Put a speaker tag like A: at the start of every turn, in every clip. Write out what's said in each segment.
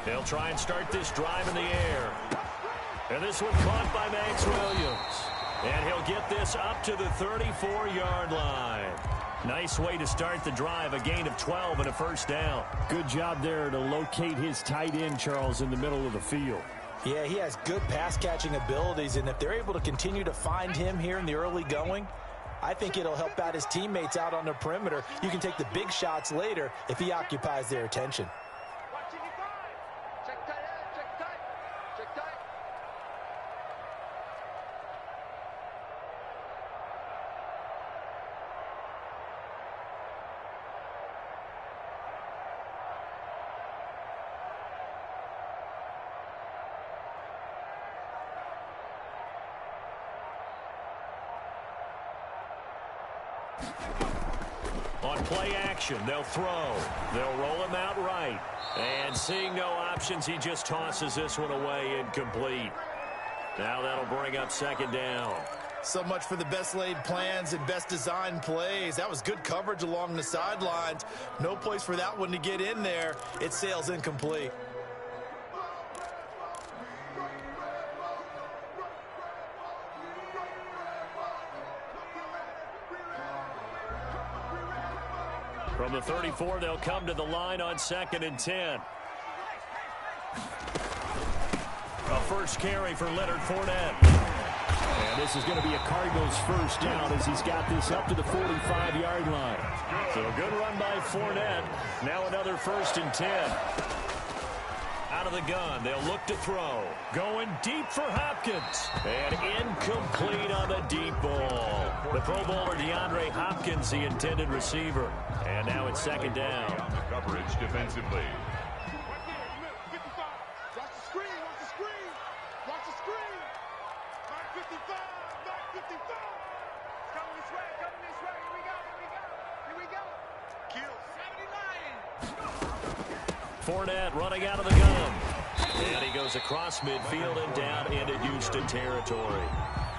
A: They'll try and start this drive in the air. And this one caught by Max Williams. And he'll get this up to the 34-yard line. Nice way to start the drive, a gain of 12 and a first down.
B: Good job there to locate his tight end, Charles, in the middle of the field.
C: Yeah, he has good pass-catching abilities, and if they're able to continue to find him here in the early going, I think it'll help out his teammates out on the perimeter. You can take the big shots later if he occupies their attention.
A: On play action, they'll throw. They'll roll him out right. And seeing no options, he just tosses this one away incomplete. Now that'll bring up second down.
D: So much for the best laid plans and best designed plays. That was good coverage along the sidelines. No place for that one to get in there. It sails incomplete.
A: From the 34, they'll come to the line on 2nd and 10. A first carry for Leonard Fournette.
B: And this is going to be a Cardinals first down as he's got this up to the 45-yard line.
A: So a good run by Fournette. Now another 1st and 10. Out of the gun, they'll look to throw. Going deep for Hopkins. And incomplete on the deep ball. The Pro Bowler DeAndre Hopkins, the intended receiver. And now it's second down.
E: Coverage defensively.
F: Watch the screen, watch the screen. Watch the screen. Mark 55, Mark 55. It's coming this way, coming this way. Here we go, here we go, here we go. Kill 79.
A: Fournette running out of the gun. And he goes across midfield and down into Houston territory.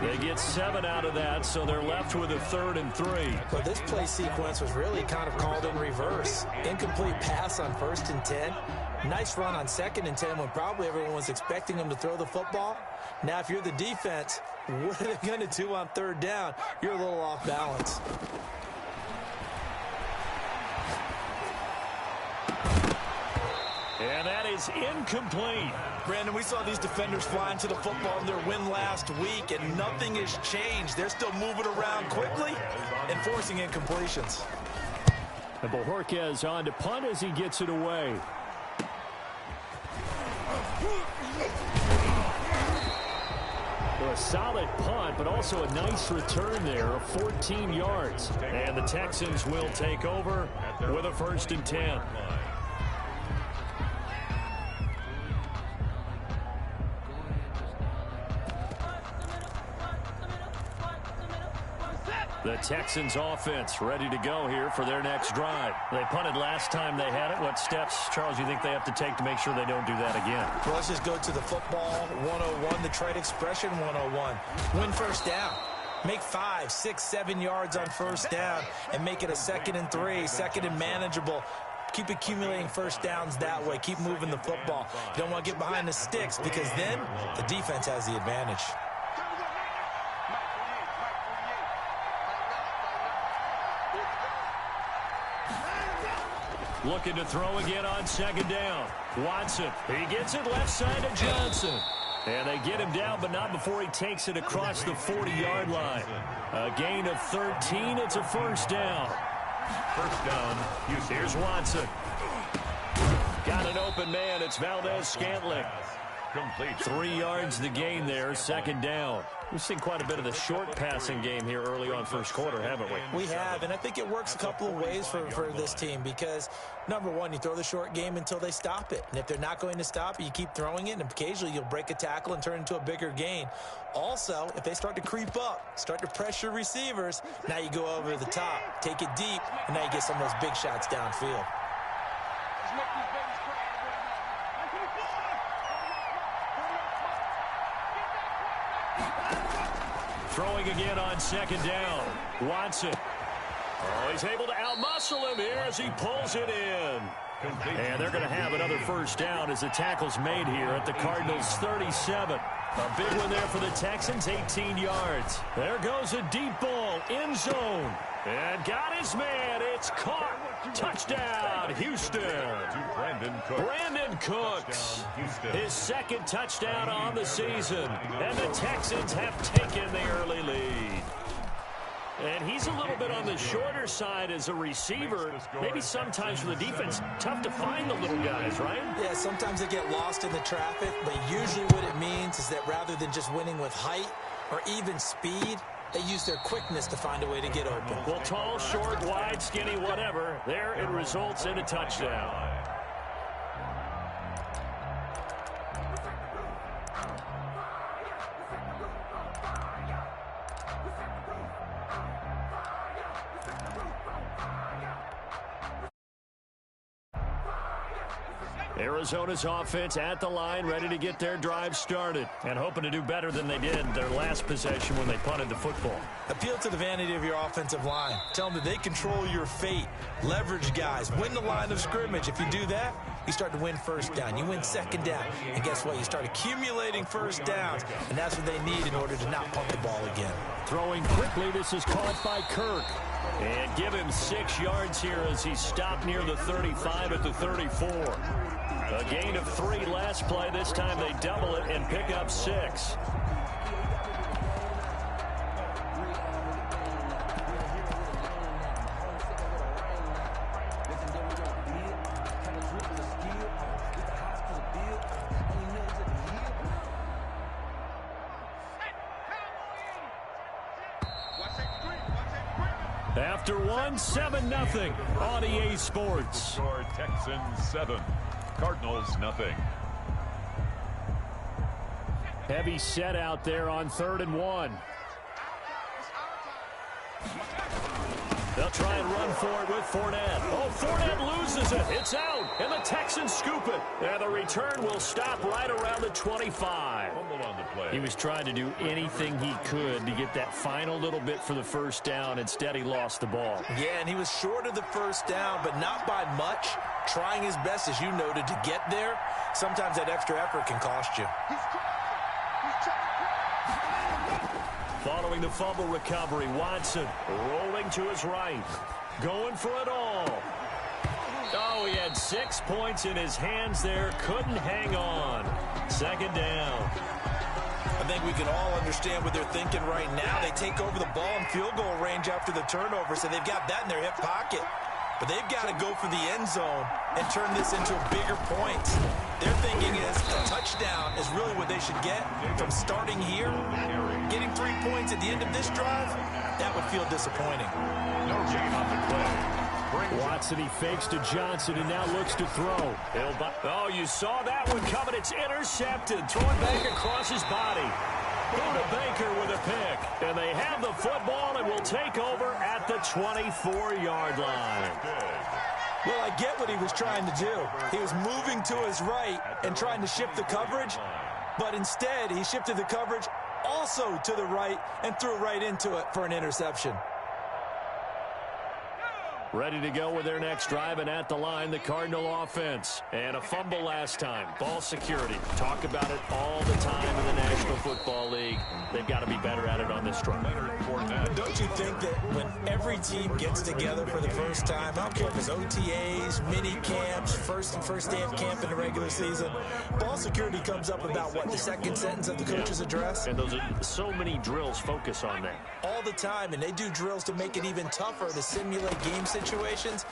A: They get 7 out of that, so they're left with a 3rd and 3.
C: Well, this play sequence was really kind of called in reverse. Incomplete pass on 1st and 10. Nice run on 2nd and 10 when probably everyone was expecting him to throw the football. Now, if you're the defense, what are they going to do on 3rd down? You're a little off balance.
A: And that is incomplete.
D: Brandon, we saw these defenders flying to the football in their win last week, and nothing has changed. They're still moving around quickly and forcing incompletions.
B: And Bojorquez on to punt as he gets it away. Well, a solid punt, but also a nice return there of 14 yards.
A: And the Texans will take over with a 1st and 10. The Texans offense ready to go here for their next drive. They punted last time they had it. What steps, Charles, you think they have to take to make sure they don't do that again?
C: Well, let's just go to the football 101, the trade expression 101. Win first down. Make 5, 6, 7 yards on 1st down and make it a 2nd and 3, 2nd and manageable. Keep accumulating first downs that way. Keep moving the football. You don't want to get behind the sticks because then the defense has the advantage.
A: Looking to throw again on 2nd down. Watson, he gets it left side of Johnson. And they get him down, but not before he takes it across the 40-yard line. A gain of 13. It's a 1st down.
E: First down, Houston.
A: Here's Watson. Got an open man. It's Valdez-Scantling.
E: Complete.
A: 3 yards the gain there, 2nd down. We've seen quite a bit of the short passing game here early on 1st quarter, haven't we?
C: We have, and I think it works a couple of ways for this team because, number one, you throw the short game until they stop it. And if they're not going to stop it, you keep throwing it, and occasionally you'll break a tackle and turn into a bigger gain. Also, if they start to creep up, start to pressure receivers, now you go over the top, take it deep, and now you get some of those big shots downfield.
A: Throwing again on 2nd down. Watson. Oh, he's able to outmuscle him here as he pulls it in.
B: And they're going to have another first down as the tackle's made here at the Cardinals' 37. A big one there for the Texans, 18 yards. There goes a deep ball, end zone. And got his man. It's caught. Touchdown, Houston. Brandon Cooks. His second touchdown on the season. And the Texans have taken the early lead. And he's a little bit on the shorter side as a receiver. Maybe sometimes for the defense, tough to find the little guys, right?
C: Yeah, sometimes they get lost in the traffic, but usually what it means is that rather than just winning with height or even speed, they use their quickness to find a way to get open.
B: Well, tall, short, wide, skinny, whatever, there it results in a touchdown. Arizona's offense at the line, ready to get their drive started and hoping to do better than they did their last possession when they punted the football.
C: Appeal to the vanity of your offensive line. Tell them that they control your fate. Leverage guys. Win the line of scrimmage. If you do that, you start to win first down. You win second down. And guess what? You start accumulating first downs. And that's what they need in order to not punt the ball again.
B: Throwing quickly, this is caught by Kirk. And give him 6 yards here as he stopped near the 35 at the 34. A gain of 3 last play. This time they double it and pick up 6. After 7-0 on EA Sports.
E: Score Texans 7. Cardinals nothing.
B: Heavy set out there on 3rd and 1. They'll try and run for it with Fournette. Oh, Fournette loses it. It's out, and the Texans scoop it. And the return will stop right around the 25.
E: On the play.
B: He was trying to do anything he could to get that final little bit for the first down. Instead, he lost the ball.
C: Yeah, and he was short of the first down, but not by much. Trying his best, as you noted, to get there. Sometimes that extra effort can cost you.
B: Following the fumble recovery, Watson rolling to his right. Going for it all. Oh, he had 6 points in his hands there. Couldn't hang on. 2nd down.
C: I think we can all understand what they're thinking right now. They take over the ball in field goal range after the turnover, so they've got that in their hip pocket. But they've got to go for the end zone and turn this into a bigger point. Their thinking is a touchdown is really what they should get from starting here. Getting 3 points at the end of this drive, that would feel disappointing.
E: No gain on the play.
B: Watson, he fakes to Johnson and now looks to throw. Oh, you saw that one coming. It's intercepted. Throwing back across his body. Buda Baker with a pick. And they have the football and will take over at the 24-yard line.
C: Well, I get what he was trying to do. He was moving to his right and trying to shift the coverage, but instead he shifted the coverage also to the right and threw right into it for an interception.
B: Ready to go with their next drive, and at the line, the Cardinal offense. And a fumble last time. Ball security. Talk about it all the time in the National Football League. They've got to be better at it on this drive.
C: Don't you think that when every team gets together for the first time, I don't care if it's OTAs, mini camps, first day of camp in the regular season, ball security comes up about, what, the second sentence of the coach's address?
B: And those are so many drills focus on that.
C: All the time, and they do drills to make it even tougher to simulate game situations.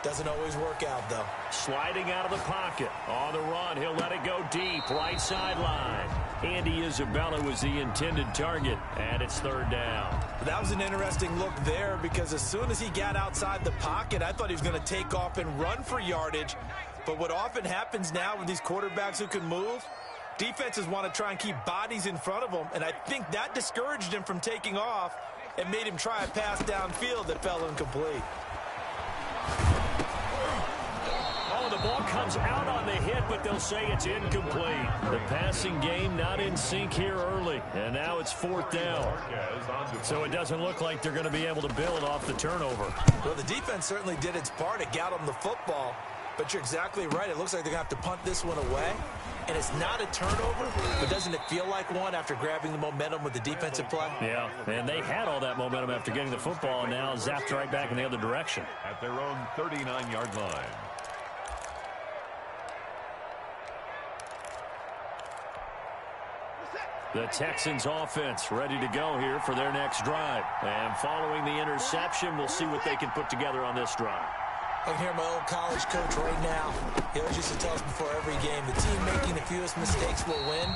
C: Doesn't always work out, though.
B: Sliding out of the pocket. On the run, he'll let it go deep. Right sideline. Andy Isabella was the intended target, and it's 3rd down.
C: That was an interesting look there because as soon as he got outside the pocket, I thought he was going to take off and run for yardage. But what often happens now with these quarterbacks who can move, defenses want to try and keep bodies in front of them, and I think that discouraged him from taking off and made him try a pass downfield that fell incomplete.
B: Oh, the ball comes out on the hit, but they'll say it's incomplete. The passing game not in sync here early, and now it's 4th down. So it doesn't look like they're going to be able to build off the turnover.
C: Well, the defense certainly did its part. It got them the football. But you're exactly right. It looks like they're going to have to punt this one away. And it's not a turnover, but doesn't it feel like one after grabbing the momentum with the defensive play?
B: Yeah, and they had all that momentum after getting the football, and now zapped right back in the other direction.
E: At their own 39-yard line.
B: The Texans offense ready to go here for their next drive. And following the interception, we'll see what they can put together on this drive.
C: I can hear my old college coach right now. He always used to tell us before every game, the team making the fewest mistakes will win.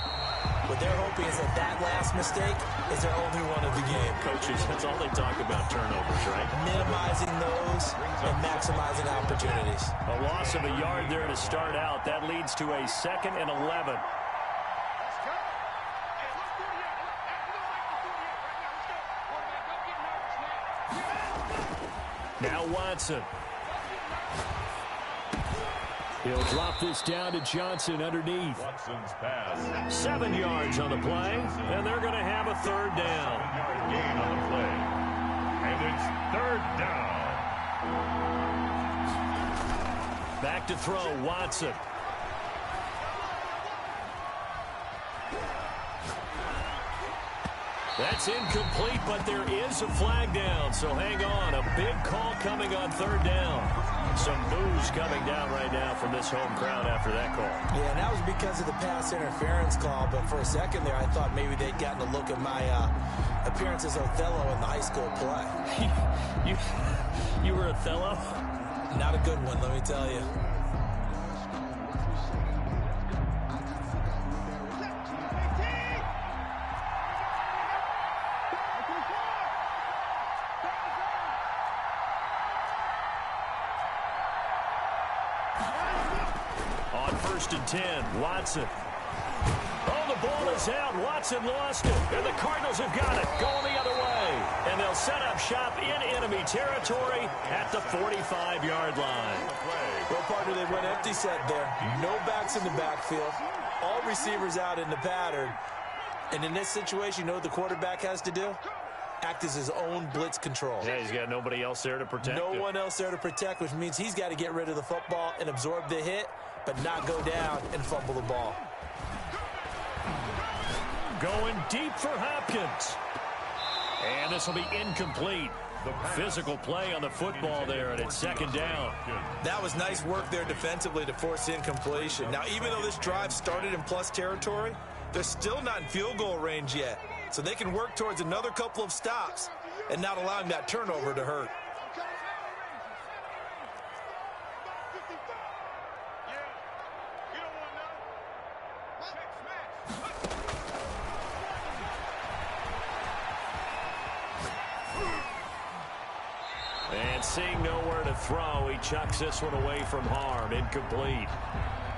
C: What they're hoping is that last mistake is their only one of the game.
B: Coaches, that's all they talk about, turnovers, right?
C: Minimizing those and maximizing opportunities.
B: A loss of a yard there to start out. That leads to a 2nd and 11. Now Watson. He'll drop this down to Johnson underneath.
E: Watson's pass.
B: 7 yards on the play, and they're going to have a 3rd down.
E: 7-yard gain on the play. And it's 3rd down.
B: Back to throw, Watson. That's incomplete, but there is a flag down, so hang on. A big call coming on 3rd down. Some booze coming down right now from this home crowd after that call.
C: Yeah, and that was because of the pass interference call, but for a second there, I thought maybe they'd gotten a look at my appearance as Othello in the high school play.
B: You were Othello?
C: Not a good one, let me tell you.
B: On 1st and 10, Watson. Oh, the ball is out. Watson lost it. And the Cardinals have got it. Going the other way. And they'll set up shop in enemy territory at the 45-yard line.
C: Well, partner, they went empty set there. No backs in the backfield. All receivers out in the pattern. And in this situation, you know what the quarterback has to do? Act as his own blitz control.
B: Yeah, he's got nobody else there to protect
C: No
B: him.
C: one else there to protect, which means he's got to get rid of the football and absorb the hit, but not go down and fumble the ball.
B: Going deep for Hopkins. And this will be incomplete. Physical play on the football there, and it's 2nd down.
C: That was nice work there defensively to force incompletion. Now, even though this drive started in plus territory, they're still not in field goal range yet. So they can work towards another couple of stops and not allowing that turnover to hurt.
B: And seeing nowhere to throw, he chucks this one away from harm. Incomplete.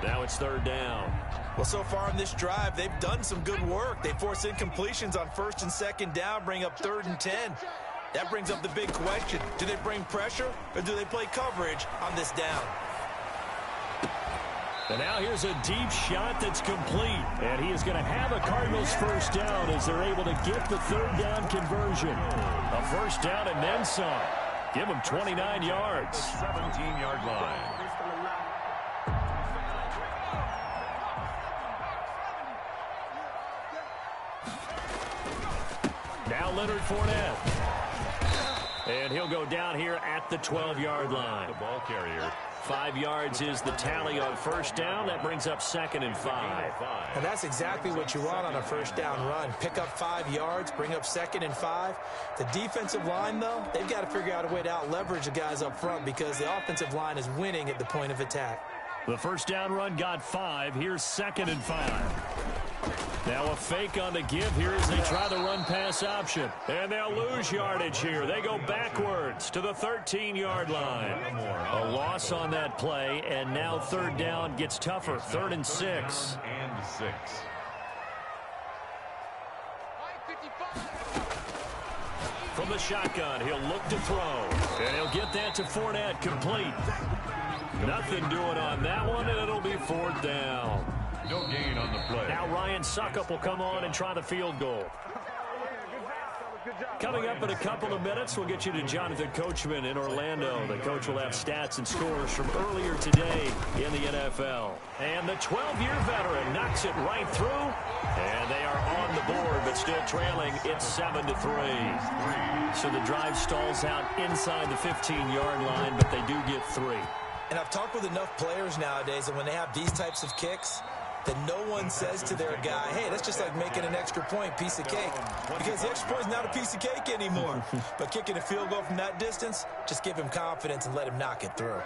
B: Now it's 3rd down.
C: Well, so far in this drive, they've done some good work. They force incompletions on 1st and 2nd down, bring up 3rd and 10. That brings up the big question. Do they bring pressure or do they play coverage on this down?
B: And now here's a deep shot that's complete. And he is going to have a Cardinals 1st down as they're able to get the 3rd down conversion. A 1st down and then some. Give him 29 yards.
E: 17-yard line.
B: Now Leonard Fournette. And he'll go down here at the 12-yard line.
E: The ball carrier.
B: 5 yards is the tally on 1st down. That brings up 2nd and 5.
C: And that's exactly what you want on a 1st down run. Pick up 5 yards, bring up 2nd and 5. The defensive line, though, they've got to figure out a way to out-leverage the guys up front because the offensive line is winning at the point of attack.
B: The 1st down run got 5. Here's 2nd and 5. Now a fake on the give here as they try the run-pass option. And they'll lose yardage here. They go backwards to the 13-yard line. A loss on that play, and now 3rd down gets tougher. 3rd and 6.
E: And 6.
B: From the shotgun, he'll look to throw. And he'll get that to Fournette, complete. Nothing doing on that one, and it'll be 4th down.
E: No gain on the play.
B: Now Ryan Suckup will come on and try the field goal. Coming up in a couple of minutes, we'll get you to Jonathan Coachman in Orlando. The coach will have stats and scores from earlier today in the NFL. And the 12-year veteran knocks it right through. And they are on the board, but still trailing. It's 7-3. So the drive stalls out inside the 15-yard line, but they do get 3.
C: And I've talked with enough players nowadays, and when they have these types of kicks, that no one says to their guy, hey, that's just like making an extra point, piece of cake. Because the extra point is not a piece of cake anymore. But kicking a field goal from that distance, just give him confidence and let him knock it through.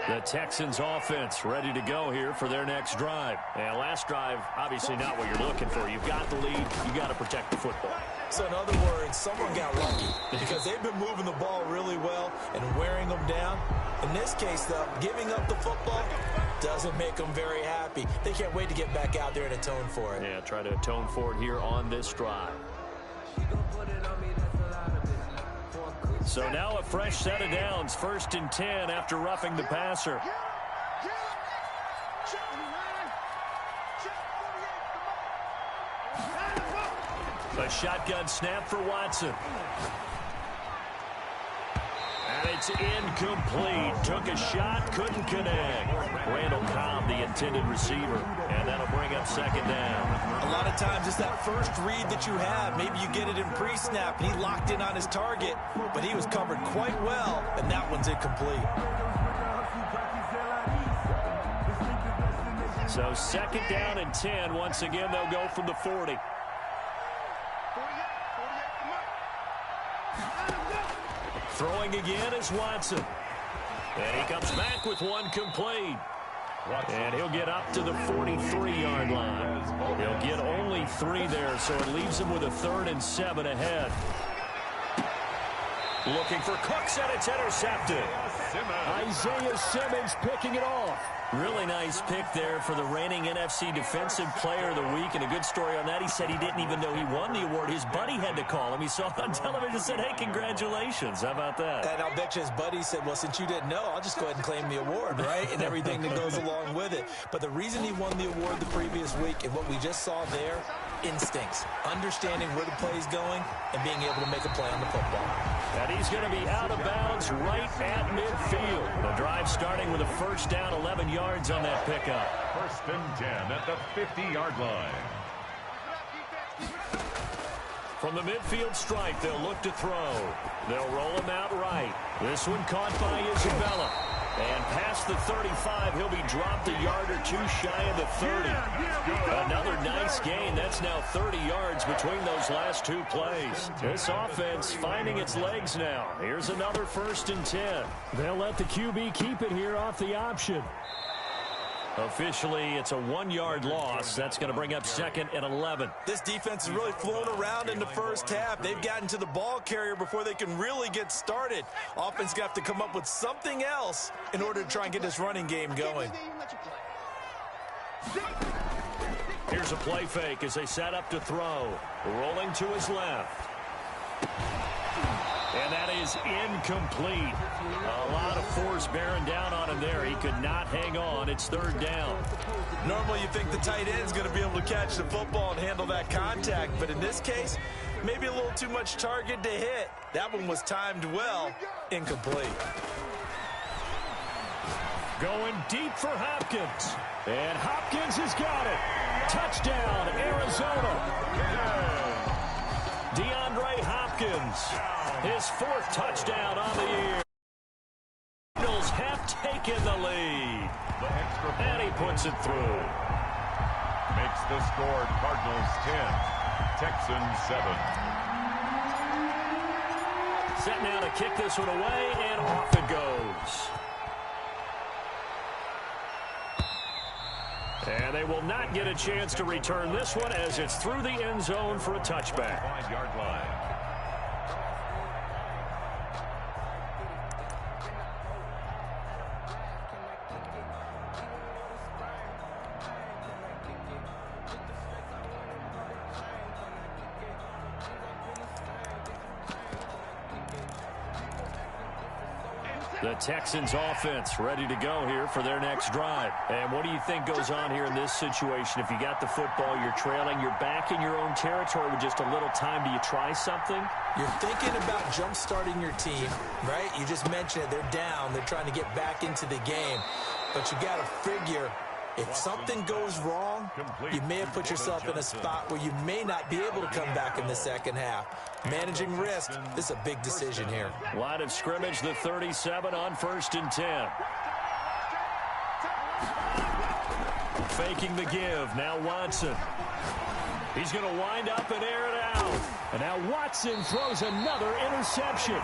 B: The Texans offense ready to go here for their next drive. And last drive, obviously not what you're looking for. You've got the lead. You've got to protect the football.
C: So in other words, someone got lucky because they've been moving the ball really well and wearing them down. In this case, though, giving up the football doesn't make them very happy. They can't wait to get back out there and atone for it.
B: Yeah, try to atone for it here on this drive. So now a fresh set of downs, 1st and 10 after roughing the passer. A shotgun snap for Watson. And it's incomplete. Took a shot, couldn't connect. Randall Cobb, the intended receiver. And that'll bring up 2nd down.
C: A lot of times it's that first read that you have. Maybe you get it in pre-snap, and he locked in on his target, but he was covered quite well, and that one's incomplete.
B: So 2nd down and 10. Once again, they'll go from the 40. Throwing again is Watson. And he comes back with one complete. And he'll get up to the 43-yard line. He'll get only 3 there, so it leaves him with a 3rd and 7 ahead. Looking for Cooks, and it's intercepted. Isaiah Simmons picking it off. Really nice pick there for the reigning NFC Defensive Player of the Week. And a good story on that, he said he didn't even know he won the award. His buddy had to call him. He saw it on television and said, hey, congratulations. How about that?
C: And I'll bet you his buddy said, well, since you didn't know, I'll just go ahead and claim the award, right? And everything that goes along with it. But the reason he won the award the previous week and what we just saw there, instincts, understanding where the play is going and being able to make a play on the football.
B: And he's going to be out of bounds right at midfield. The drive starting with a 1st down, 11 yards on that pickup.
E: 1st and 10 at the 50-yard line.
B: From the midfield stripe, they'll look to throw. They'll roll him out right. This one caught by Isabella. And past the 35, he'll be dropped a yard or 2 shy of the 30. Another nice gain. That's now 30 yards between those last 2 plays. This offense finding its legs now. Here's another 1st and 10. They'll let the QB keep it here off the option. Officially, it's a 1-yard loss. That's going to bring up 2nd and 11.
C: This defense has really flown around in the first half. They've gotten to the ball carrier before they can really get started. Offense got to come up with something else in order to try and get this running game going.
B: Here's a play fake as they set up to throw. Rolling to his left. And that is incomplete. A lot of force bearing down on him there. He could not hang on. It's 3rd down.
C: Normally you think the tight end's going to be able to catch the football and handle that contact, but in this case, maybe a little too much target to hit. That one was timed well. Incomplete.
B: Going deep for Hopkins. And Hopkins has got it. Touchdown, Arizona. DeAndre Hopkins. His 4th touchdown on the year. Cardinals have taken the lead. And he puts it through.
E: Makes the score Cardinals 10, Texans 7.
B: Set now to kick this one away, and off it goes. And they will not get a chance to return this one as it's through the end zone for a touchback.
E: 5-yard line.
B: The Texans offense ready to go here for their next drive. And what do you think goes on here in this situation? If you got the football, you're trailing, you're back in your own territory with just a little time. Do you try something?
C: You're thinking about jump-starting your team, right? You just mentioned it. They're down. They're trying to get back into the game. But you got to figure, if something goes wrong, you may have put yourself in a spot where you may not be able to come back in the second half. Managing risk, this is a big decision here.
B: Line of scrimmage, the 37 on 1st and 10. Faking the give. Now Watson. He's going to wind up and air it out. And now Watson throws another interception.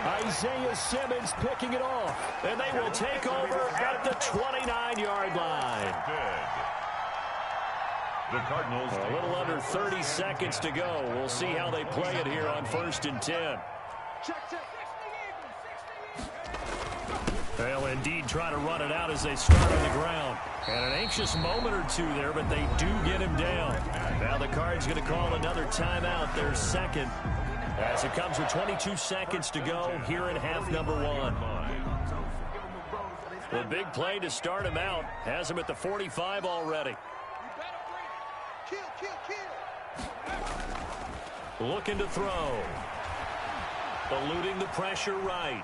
B: Isaiah Simmons picking it off. And they will take over at the 29-yard line.
E: The Cardinals.
B: A little under 30 seconds to go. We'll see how they play it here on 1st and 10. They'll indeed try to run it out as they start on the ground. And an anxious moment or two there, but they do get him down. Now the Cards going to call another timeout, their second, as it comes with 22 seconds to go here in half number 1. The big play to start him out has him at the 45 already. Looking to throw. Eluding the pressure right.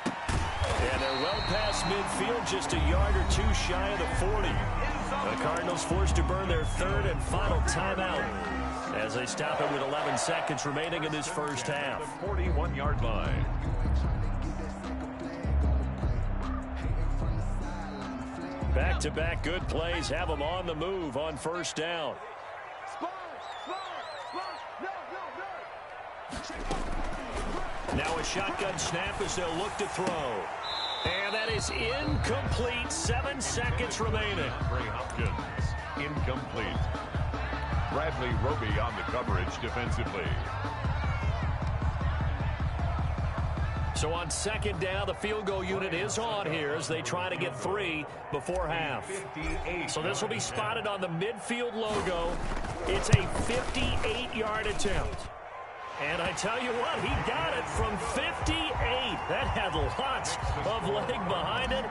B: And they're well past midfield, just a yard or two shy of the 40. The Cardinals forced to burn their third and final timeout as they stop it with 11 seconds remaining in this first half.
E: 41-yard line.
B: Back-to-back good plays have them on the move on 1st down. Now a shotgun snap as they'll look to throw. And that is incomplete. 7 seconds remaining.
E: Ray Hopkins, incomplete. Bradley Roby on the coverage defensively.
B: So on 2nd down, the field goal unit is on here as they try to get 3 before half. So this will be spotted on the midfield logo. It's a 58-yard attempt. And I tell you what, he got it from 58. That had lots of leg behind it.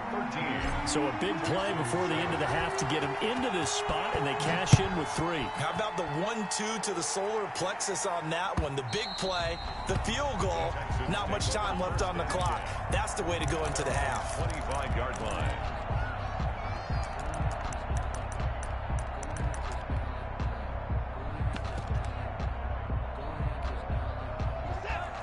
B: So a big play before the end of the half to get him into this spot, and they cash in with 3.
C: How about the 1-2 to the solar plexus on that one? The big play, the field goal, not much time left on the clock. That's the way to go into the half.
E: 25-yard line.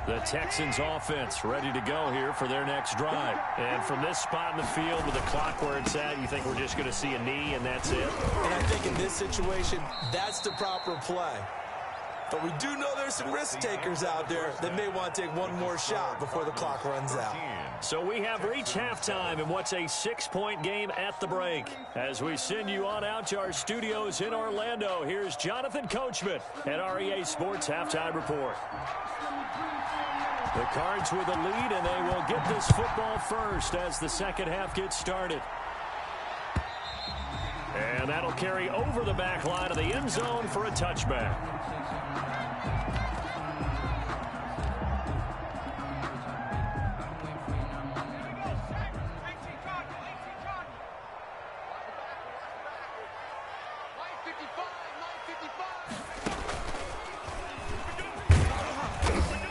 B: The Texans offense ready to go here for their next drive. And from this spot in the field with the clock where it's at, you think we're just going to see a knee and that's it?
C: And I think in this situation, that's the proper play. But we do know there's some risk takers out there that may want to take one more shot before the clock runs out.
B: So we have reached halftime in what's a 6-point game at the break. As we send you on out to our studios in Orlando, here's Jonathan Coachman at REA Sports Halftime Report. The Cards with the lead, and they will get this football first as the second half gets started. And that'll carry over the back line of the end zone for a touchback.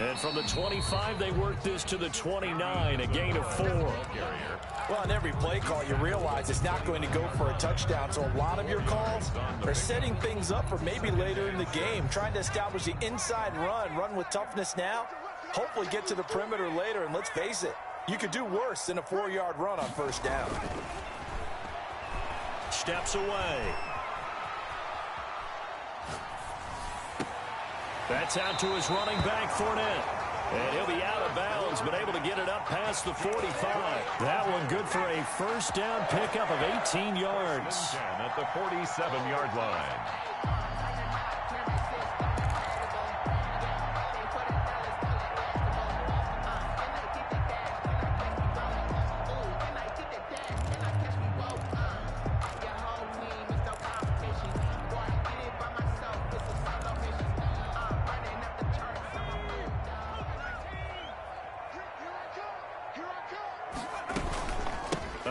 B: And from the 25, they work this to the 29, a gain of 4.
C: Well, on every play call, you realize it's not going to go for a touchdown. So a lot of your calls are setting things up for maybe later in the game, trying to establish the inside run with toughness now, hopefully get to the perimeter later. And let's face it, you could do worse than a 4-yard run on 1st down.
B: Steps away. That's out to his running back, Fournette. And he'll be out of bounds, but able to get it up past the 45. That one good for a first down pickup of 18 yards.
E: At the 47-yard line.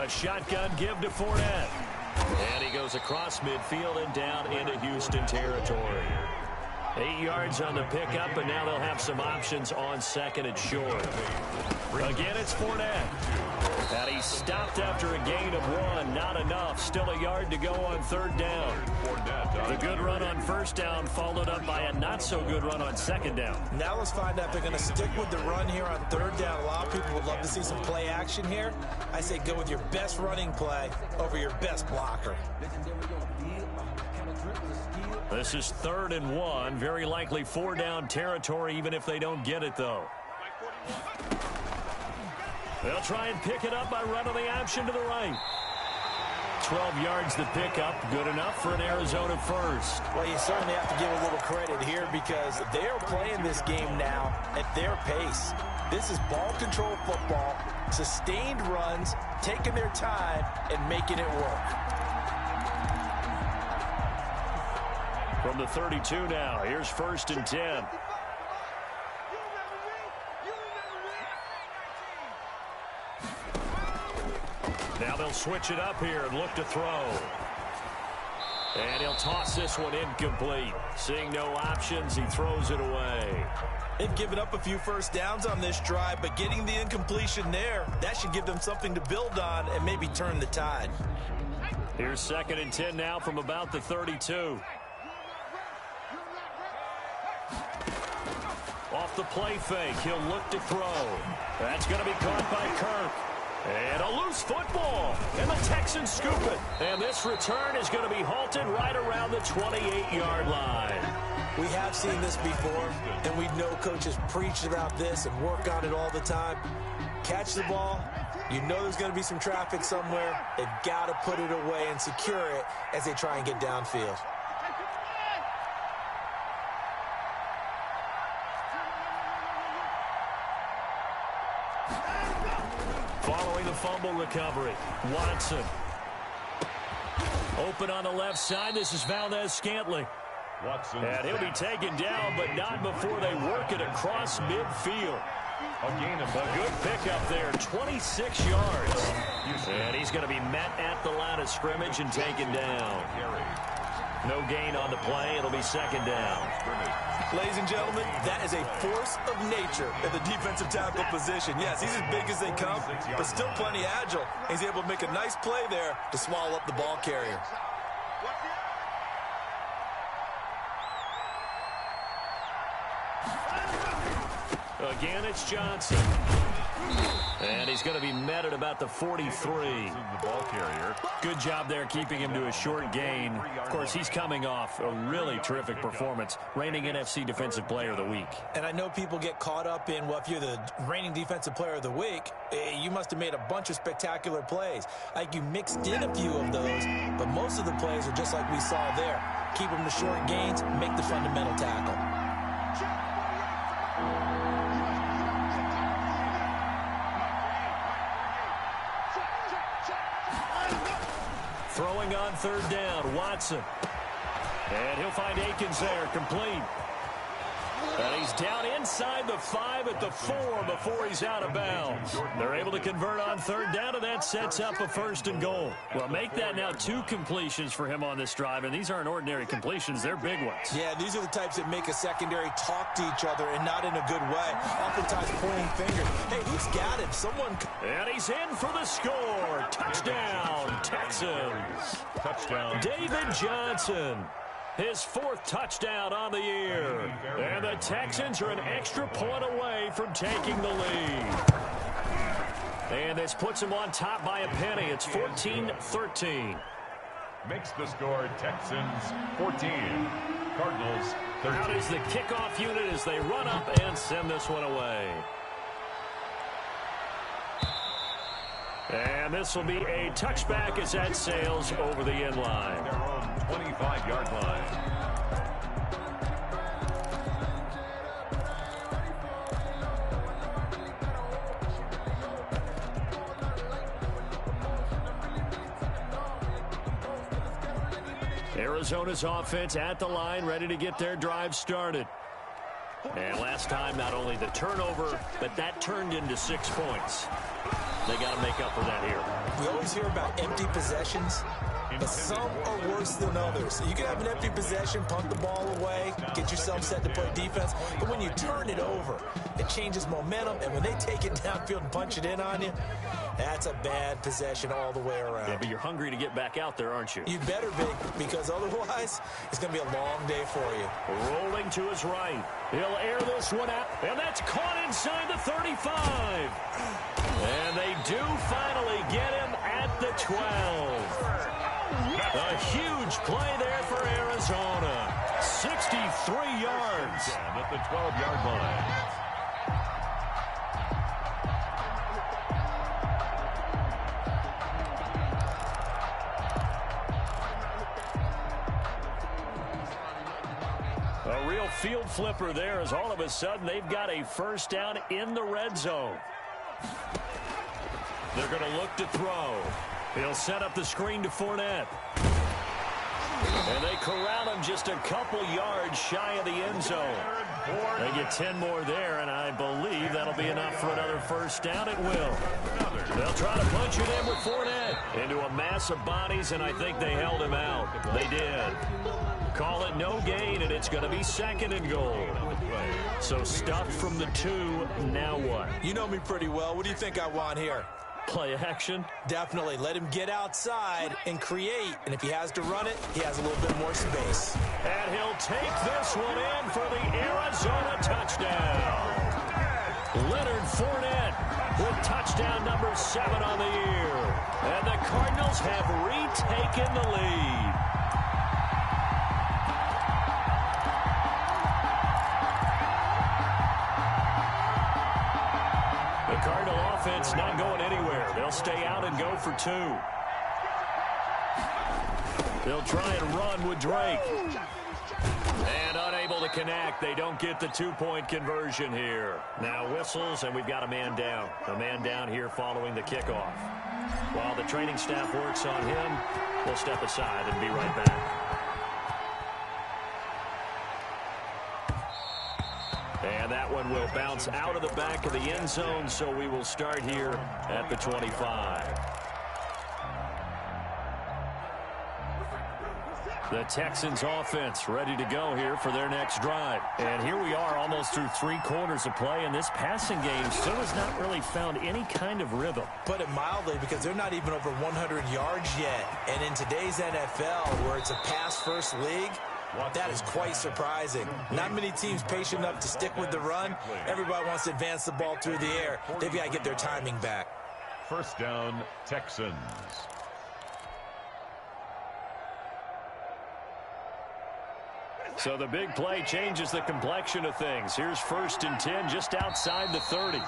B: A shotgun give to Fournette. And he goes across midfield and down into Houston territory. 8 yards on the pickup, and now they'll have some options on second and short. Again, it's Fournette. And he stopped after a gain of 1. Not enough. Still a yard to go on third down. The good run on first down followed up by a not-so-good run on second down.
C: Now let's find out if they're going to stick with the run here on third down. A lot of people would love to see some play action here. I say go with your best running play over your best blocker.
B: This is 3rd and 1. Very likely 4-down territory, even if they don't get it, though. They'll try and pick it up by running the option to the right. 12 yards to pick up. Good enough for an Arizona first.
C: Well, you certainly have to give a little credit here because they're playing this game now at their pace. This is ball control football, sustained runs, taking their time, and making it work.
B: From the 32 now, here's 1st and 10. Now they'll switch it up here and look to throw. And he'll toss this one incomplete. Seeing no options, he throws it away.
C: They've given up a few first downs on this drive, but getting the incompletion there, that should give them something to build on and maybe turn the tide.
B: Here's 2nd and 10 now from about the 32. Off the play fake, he'll look to throw. That's going to be caught by Kirk. And a loose football. And the Texans scoop it. And this return is going to be halted right around the 28-yard line.
C: We have seen this before, and we know coaches preach about this and work on it all the time. Catch the ball. You know there's going to be some traffic somewhere. They've got to put it away and secure it as they try and get downfield.
B: Following the fumble recovery, Watson. Open on the left side. This is Valdez-Scantling.
E: Watson.
B: And he'll be taken down, but not before they work it across midfield. A good pickup there, 26 yards. And he's going to be met at the line of scrimmage and taken down. No gain on the play. It'll be 2nd down.
C: Ladies and gentlemen, that is a force of nature at the defensive tackle position. Yes, he's as big as they come, but still plenty agile. He's able to make a nice play there to swallow up the ball carrier.
B: Again, it's Johnson. And he's going to be met at about the 43.
E: The ball carrier.
B: Good job there keeping him to a short gain. Of course, he's coming off a really terrific performance, reigning NFC Defensive Player of the Week.
C: And I know people get caught up in, well, if you're the reigning Defensive Player of the Week, you must have made a bunch of spectacular plays. Like you mixed in a few of those, but most of the plays are just like we saw there. Keep them to short gains, make the fundamental tackle.
B: Throwing on 3rd down, Watson. And he'll find Akins there, complete. And he's down inside the 5 at the 4 before he's out of bounds. They're able to convert on 3rd down, and that sets up a 1st and goal. Well, make that now 2 completions for him on this drive, and these aren't ordinary completions. They're big ones.
C: Yeah, these are the types that make a secondary talk to each other and not in a good way. Oftentimes pointing fingers. Hey, who's got it? Someone.
B: And he's in for the score. Touchdown, Texans.
E: Touchdown.
B: David Johnson. His 4th touchdown on the year. And the Texans are an extra point away from taking the lead. And this puts them on top by a penny. It's 14-13.
E: Makes the score Texans 14. Cardinals 13.
B: Out is the kickoff unit as they run up and send this one away. And this will be a touchback as that sails over the end line.
E: Their own 25-yard line.
B: Arizona's offense at the line, ready to get their drive started. And last time, not only the turnover, but that turned into 6 points. They got to make up for that here.
C: We always hear about empty possessions, but some are worse than others. You can have an empty possession, punt the ball away, get yourself set to play defense, but when you turn it over, it changes momentum, and when they take it downfield and punch it in on you, that's a bad possession all the way around.
B: Yeah, but you're hungry to get back out there, aren't you?
C: You better be, because otherwise, it's going to be a long day for you.
B: Rolling to his right. He'll air this one out, and that's caught inside the 35. And they do finally get him at the 12. A huge play there for Arizona. 63 yards.
E: At the 12-yard line.
B: A real field flipper there as all of a sudden they've got a first down in the red zone. They're going to look to throw. He'll set up the screen to Fournette. And they corral him just a couple yards shy of the end zone. They get 10 more there, and I believe that'll be enough for another first down. It will. They'll try to punch it in with Fournette into a mass of bodies, and I think they held him out. They did. Call it no gain, and it's going to be second and goal. So stuffed from the 2, now what?
C: You know me pretty well. What do you think I want here?
B: Play action?
C: Definitely. Let him get outside and create. And if he has to run it, he has a little bit more space.
B: And he'll take this one in for the Arizona touchdown. Leonard Fournette with touchdown number 7 on the year. And the Cardinals have retaken the lead. Cardinal offense not going anywhere. They'll stay out and go for 2. They'll try and run with Drake. And unable to connect. They don't get the 2-point conversion here. Now whistles, and we've got a man down. A man down here following the kickoff. While the training staff works on him, we'll step aside and be right back. And that one will bounce out of the back of the end zone, so we will start here at the 25. The Texans offense ready to go here for their next drive. And here we are almost through 3 quarters of play, and this passing game still has not really found any kind of rhythm.
C: Put it mildly, because they're not even over 100 yards yet. And in today's NFL, where it's a pass-first league, that is quite surprising. Not many teams patient enough to stick with the run. Everybody wants to advance the ball through the air. They've got to get their timing back.
E: First down, Texans.
B: So the big play changes the complexion of things. Here's 1st and 10 just outside the 30.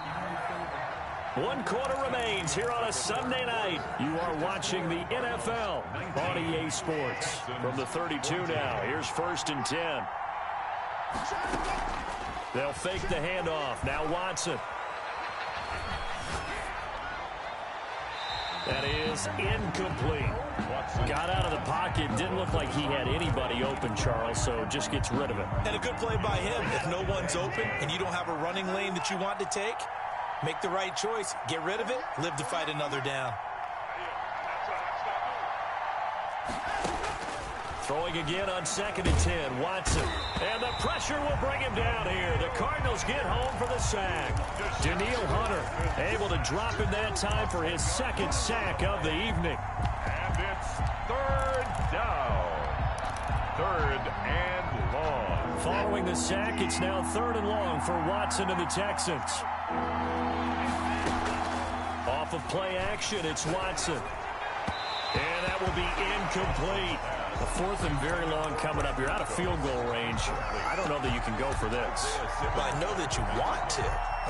B: 1 quarter remains here on a Sunday night. You are watching the NFL on EA Sports. From the 32 now, here's 1st and 10. They'll fake the handoff. Now Watson. That is incomplete. Got out of the pocket. Didn't look like he had anybody open, Charles, so just gets rid of it.
C: And a good play by him. If no one's open and you don't have a running lane that you want to take, make the right choice. Get rid of it. Live to fight another down.
B: Throwing again on 2nd and 10. Watson. And the pressure will bring him down here. The Cardinals get home for the sack. Daniil Hunter able to drop in that time for his 2nd sack of the evening.
E: And it's 3rd down. 3rd and long.
B: Following the sack, it's now 3rd and long for Watson and the Texans. Off of play action, it's Watson. And that will be incomplete. A 4th and very long coming up. You're out of field goal range. I don't know that you can go for this.
C: Well, I know that you want to,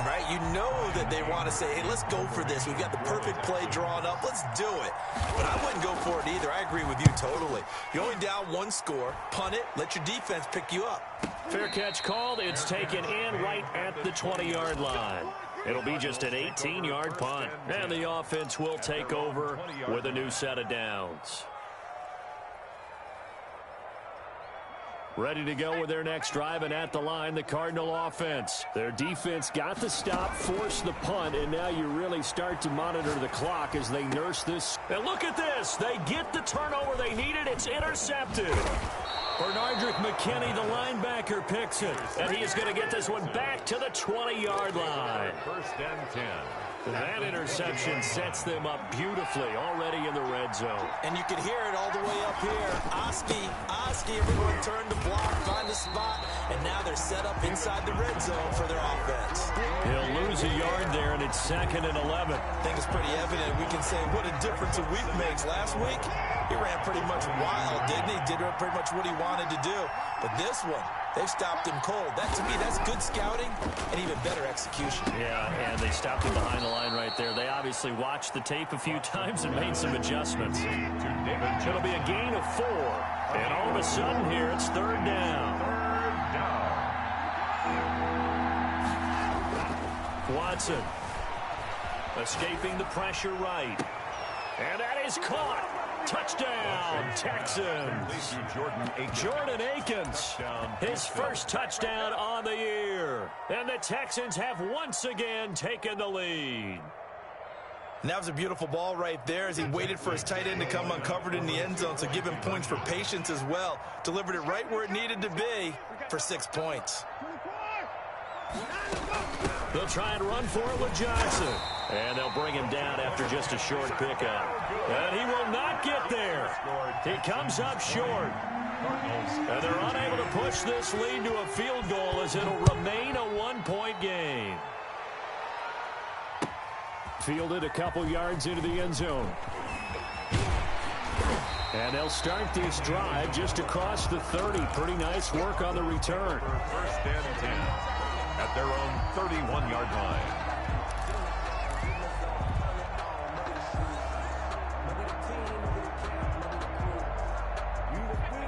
C: right? You know that they want to say, hey, let's go for this. We've got the perfect play drawn up. Let's do it. But I wouldn't go for it either. I agree with you totally. You're only down 1 score. Punt it. Let your defense pick you up.
B: Fair catch called. It's taken in right at the 20-yard line. It'll be just an 18-yard punt. And the offense will take over with a new set of downs. Ready to go with their next drive, and at the line, the Cardinal offense. Their defense got the stop, forced the punt, and now you really start to monitor the clock as they nurse this. And look at this. They get the turnover they needed. It's intercepted. Bernardrick McKinney, the linebacker, picks it. And he is going to get this one back to the 20-yard line.
E: First and 10.
B: That interception sets them up beautifully already in the red zone.
C: And you can hear it all the way up here. Oski, everyone turned to block, find a spot, and now they're set up inside the red zone for their offense.
B: He'll lose a yard there, and it's 2nd and 11.
C: I think it's pretty evident. We can say what a difference a week makes. Last week, he ran pretty much wild, didn't he? Did pretty much what he wanted to do. But this one, they've stopped him cold. That, to me, that's good scouting and even better execution.
B: Yeah, and they stopped him behind the line right there. They obviously watched the tape a few times and made some adjustments. It'll be a gain of 4. And all of a sudden here, it's 3rd down. Watson escaping the pressure right. And that is caught. Touchdown, Texans. Jordan Akins, his first touchdown on the year. And the Texans have once again taken the lead.
D: And that was a beautiful ball right there as he waited for his tight end to come uncovered in the end zone, so give him points for patience as well. Delivered it right where it needed to be for 6 points.
B: They'll try and run for it with Johnson. And they'll bring him down after just a short pickup. And he will not get there. He comes up short. And they're unable to push this lead to a field goal as it'll remain a 1-point game. Fielded a couple yards into the end zone. And they'll start this drive just across the 30. Pretty nice work on the return.
E: First and 10 at their own 31-yard line.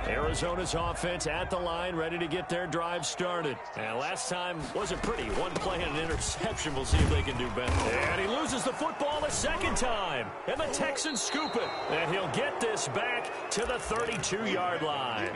B: Arizona's offense at the line, ready to get their drive started. And last time wasn't pretty. One play and an interception. We'll see if they can do better. And he loses the football a second time. And the Texans scoop it. And he'll get this back to the 32-yard line.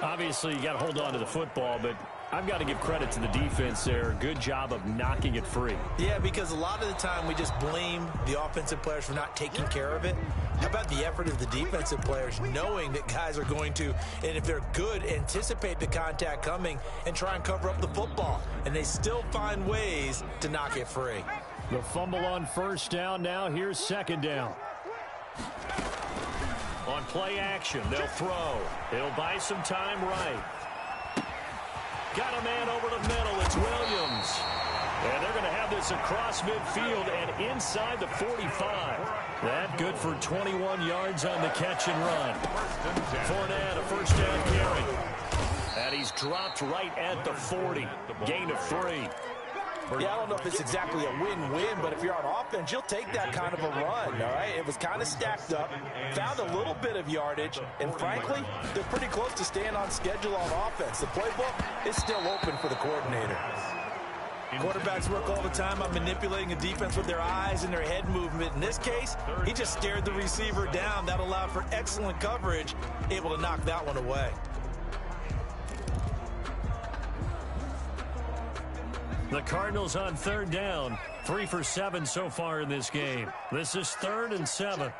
B: Obviously, you got to hold on to the football, but I've got to give credit to the defense there. Good job of knocking it free.
C: Yeah, because a lot of the time we just blame the offensive players for not taking care of it. How about the effort of the defensive players knowing that guys are going to, and if they're good, anticipate the contact coming and try and cover up the football. And they still find ways to knock it free.
B: The fumble on first down. Now here's 2nd down. On play action, they'll throw. It'll buy some time right. Got a man over the middle. It's Williams. And they're going to have this across midfield and inside the 45. That good for 21 yards on the catch and run. Fournette, a first down carry. And he's dropped right at the 40. Gain of 3.
C: Yeah, I don't know if it's exactly a win-win, but if you're on offense, you'll take that kind of a run, all right? It was kind of stacked up, found a little bit of yardage, and frankly, they're pretty close to staying on schedule on offense. The playbook is still open for the coordinator. Quarterbacks work all the time on manipulating a defense with their eyes and their head movement. In this case, he just stared the receiver down. That allowed for excellent coverage, able to knock that one away.
B: The Cardinals on 3rd down. 3 for 7 so far in this game. This is 3rd and 7.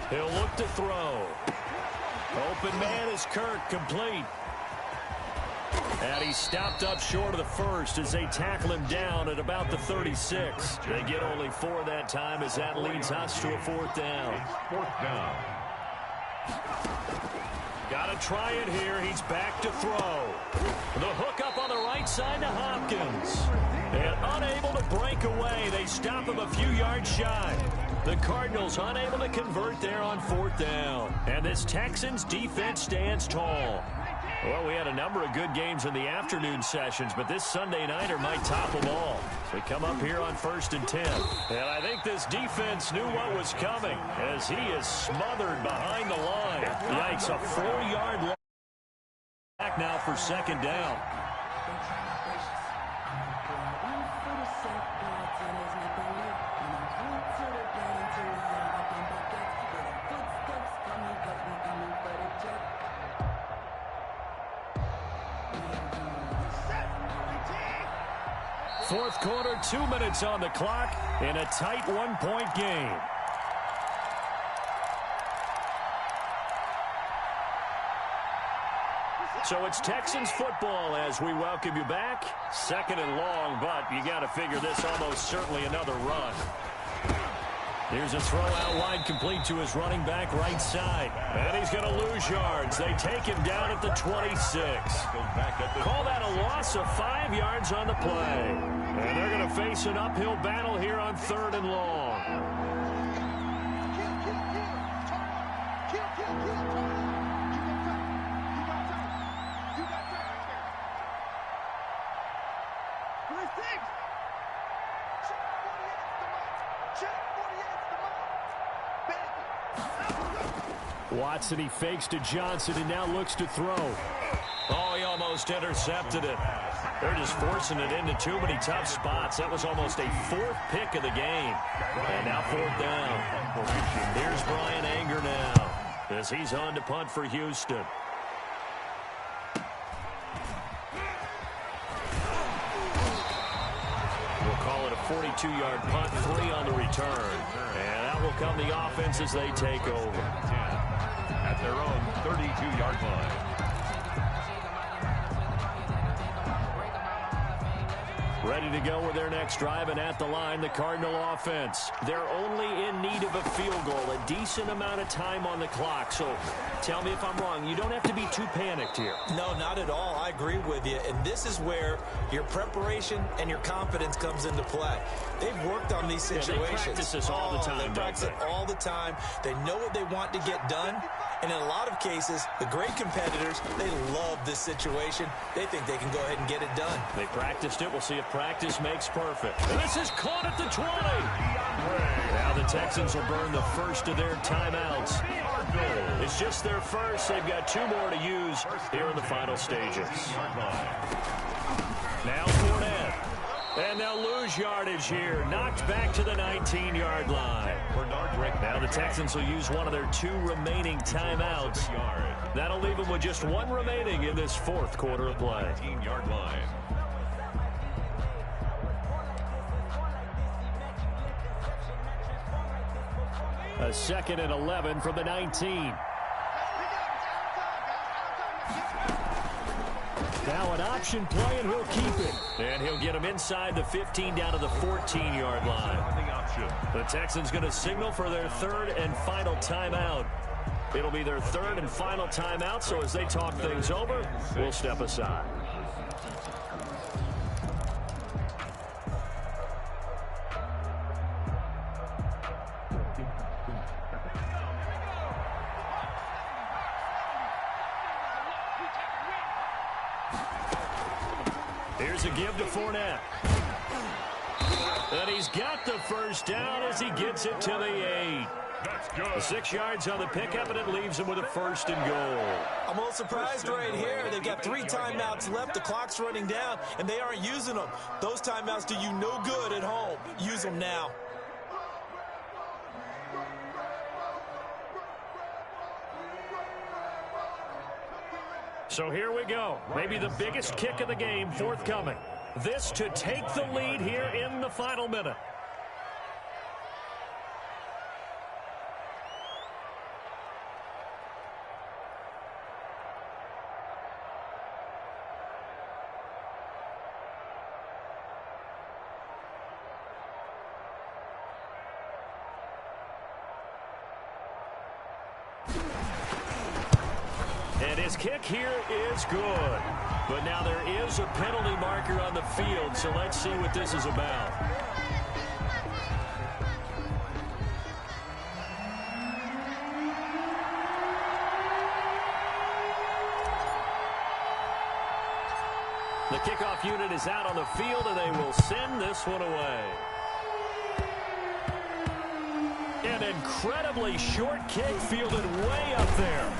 B: He'll look to throw. Open man is Kirk, complete. And he's stopped up short of the first as they tackle him down at about the 36. They get only 4 that time as that leads us to a 4th down.
E: It's 4th down.
B: Got to try it here. He's back to throw. The hook up on the right side to Hopkins. And unable to break away. They stop him a few yards shy. The Cardinals unable to convert there on 4th down. And this Texans defense stands tall. Well, we had a number of good games in the afternoon sessions, but this Sunday nighter might top them all. We come up here on 1st and 10. And I think this defense knew what was coming as he is smothered behind the line. Yikes, a 4-yard line. Back now for 2nd down. Fourth quarter, 2 minutes on the clock in a tight one-point game. So it's Texans football as we welcome you back. Second and long, but you got to figure this almost certainly another run. Here's a throw out wide, complete to his running back right side. And he's going to lose yards. They take him down at the 26. Call that a loss of 5 yards on the play. And they're going to face an uphill battle here on third and long. Watson, he fakes to Johnson and now looks to throw. Oh, he almost intercepted it. They're just forcing it into too many tough spots. That was almost a fourth pick of the game. And now fourth down. Here's Brian Anger now as he's on to punt for Houston. We'll call it a 42-yard punt, 3 on the return. And that will come the offense as they take over.
E: At their own 32-yard line.
B: Ready to go with their next drive, and at the line, the Cardinal offense. They're only in need of a field goal, a decent amount of time on the clock. So tell me if I'm wrong. You don't have to be too panicked here.
C: No, not at all. I agree with you. And this is where your preparation and your confidence comes into play. They've worked on these situations.
B: They practice this all the time.
C: They practice it all the time. They know what they want to get done. And in a lot of cases, the great competitors, they love this situation. They think they can go ahead and get it done.
B: They practiced it. We'll see if practice makes perfect. And this is caught at the 20. Now the Texans will burn the first of their timeouts. It's just their first. They've got 2 more to use here in the final stages. Now Fournette. And they'll lose yardage here. Knocked back to the 19-yard line. Now the Texans will use one of their 2 remaining timeouts. That'll leave them with just 1 remaining in this fourth quarter of play.
E: 19-yard line.
B: A 2nd and 11 from the 19. Now an option play, and he'll keep it. And he'll get him inside the 15 down to the 14-yard line. The Texans going to signal for their 3rd and final timeout. It'll be their 3rd and final timeout, so as they talk things over, we'll step aside. Here's a give to Fournette. And he's got the first down as he gets it to the 8.
E: That's good.
B: 6 yards on the pickup, and it leaves him with a 1st and goal.
C: I'm a little surprised right here. They've got 3 timeouts left. The clock's running down, and they aren't using them. Those timeouts do you no good at home. Use them now.
B: So here we go. Maybe the biggest kick of the game forthcoming. This to take the lead here in the final minute. And his kick here is good. But now there is a penalty marker on the field, so let's see what this is about. The kickoff unit is out on the field, and they will send this one away. An incredibly short kick fielded way up there.